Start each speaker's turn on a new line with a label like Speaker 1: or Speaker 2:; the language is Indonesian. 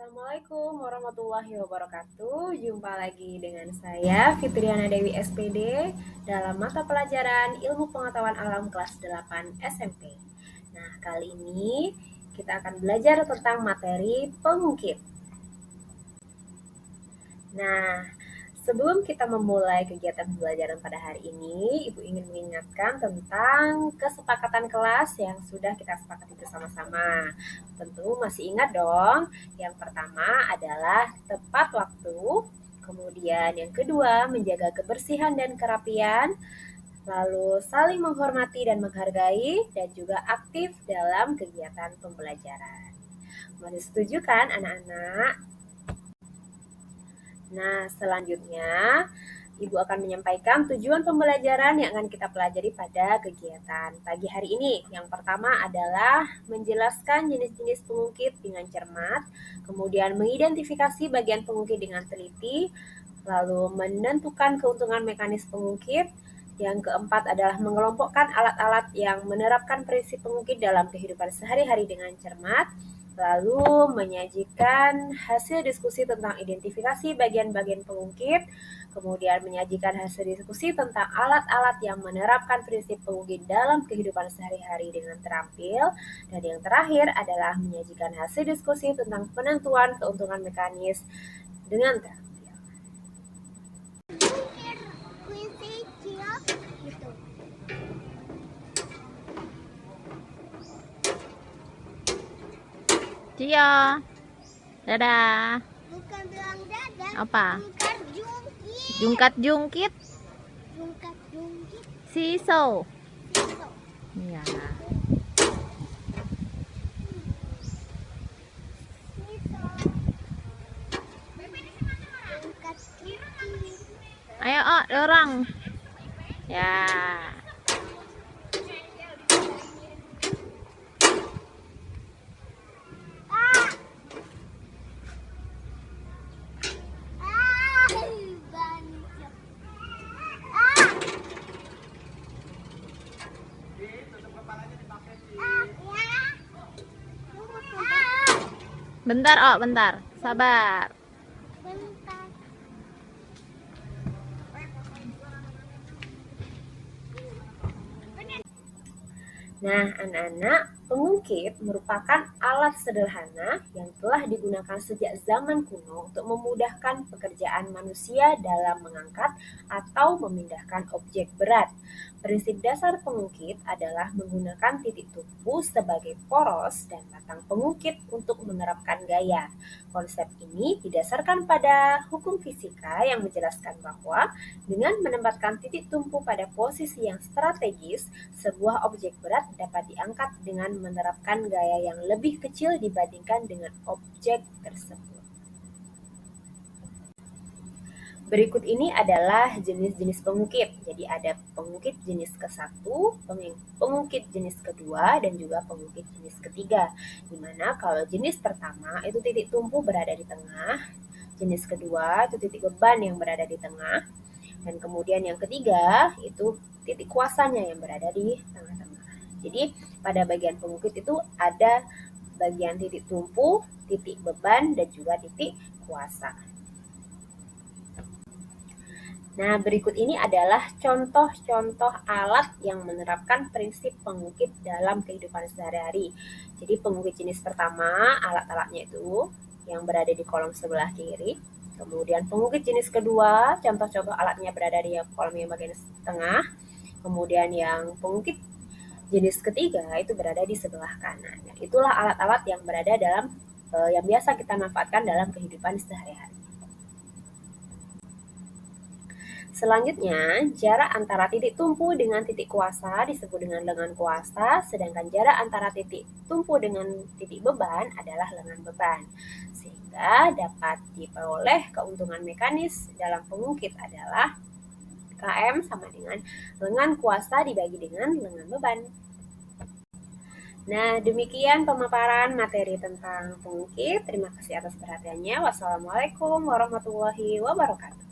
Speaker 1: Assalamualaikum warahmatullahi wabarakatuh. Jumpa lagi dengan saya Fitriana Dewi SPD dalam mata pelajaran Ilmu Pengetahuan Alam kelas 8 SMP. Nah, kali ini kita akan belajar tentang materi pengukit. Nah, sebelum kita memulai kegiatan pembelajaran pada hari ini, Ibu ingin mengingatkan tentang kesepakatan kelas yang sudah kita sepakati bersama-sama. Tentu masih ingat dong, yang pertama adalah tepat waktu, kemudian yang kedua menjaga kebersihan dan kerapian, lalu saling menghormati dan menghargai, dan juga aktif dalam kegiatan pembelajaran. Masih setuju kan anak-anak? Nah, selanjutnya Ibu akan menyampaikan tujuan pembelajaran yang akan kita pelajari pada kegiatan pagi hari ini. Yang pertama adalah menjelaskan jenis-jenis pengukit dengan cermat, kemudian mengidentifikasi bagian pengukit dengan teliti, lalu menentukan keuntungan mekanis pengukit. Yang keempat adalah mengelompokkan alat-alat yang menerapkan prinsip pengukit dalam kehidupan sehari-hari dengan cermat, lalu menyajikan hasil diskusi tentang identifikasi bagian-bagian pengukit, kemudian menyajikan hasil diskusi tentang alat-alat yang menerapkan prinsip pengukit dalam kehidupan sehari-hari dengan terampil, dan yang terakhir adalah menyajikan hasil diskusi tentang penentuan keuntungan mekanis dengan terampil.
Speaker 2: Cio, dadah.
Speaker 3: Bukan bilang dadah.
Speaker 2: Apa?
Speaker 3: Jungkat jungkit.
Speaker 2: Jungkat jungkit.
Speaker 3: Jungkat jungkit.
Speaker 2: Siso.
Speaker 3: Siso.
Speaker 2: Iya.
Speaker 3: Jungkat jungkit.
Speaker 2: Ayo, dorong. Ya. Bentar, bentar. Sabar.
Speaker 3: Bentar.
Speaker 1: Nah, anak-anak, pengukit merupakan alat sederhana yang telah digunakan sejak zaman kuno untuk memudahkan pekerjaan manusia dalam mengangkat atau memindahkan objek berat. Prinsip dasar pengukit adalah menggunakan titik tumpu sebagai poros dan batang pengukit untuk menerapkan gaya. Konsep ini didasarkan pada hukum fisika yang menjelaskan bahwa dengan menempatkan titik tumpu pada posisi yang strategis, sebuah objek berat dapat diangkat dengan menerapkan gaya yang lebih kecil dibandingkan dengan objek tersebut. Berikut ini adalah jenis-jenis pengukit. Jadi ada pengukit jenis ke-1, pengukit jenis kedua, dan juga pengukit jenis ketiga. Dimana kalau jenis pertama itu titik tumpu berada di tengah, jenis kedua itu titik beban yang berada di tengah, dan kemudian yang ketiga itu titik kuasanya yang berada di tengah-tengah. Jadi pada bagian pengukit itu ada bagian titik tumpu, titik beban, dan juga titik kuasa. Nah, berikut ini adalah contoh-contoh alat yang menerapkan prinsip pengukit dalam kehidupan sehari-hari. Jadi pengukit jenis pertama, alat-alatnya itu yang berada di kolom sebelah kiri. Kemudian pengukit jenis kedua, contoh-contoh alatnya berada di kolom yang bagian tengah. Kemudian yang pengukit jenis ketiga itu berada di sebelah kanan. Nah, itulah alat-alat yang berada dalam yang biasa kita manfaatkan dalam kehidupan sehari-hari. Selanjutnya, jarak antara titik tumpu dengan titik kuasa disebut dengan lengan kuasa, sedangkan jarak antara titik tumpu dengan titik beban adalah lengan beban. Sehingga dapat diperoleh keuntungan mekanis dalam pengukit adalah KM sama dengan lengan kuasa dibagi dengan lengan beban. Nah, demikian pemaparan materi tentang pengukit. Terima kasih atas perhatiannya. Wassalamualaikum warahmatullahi wabarakatuh.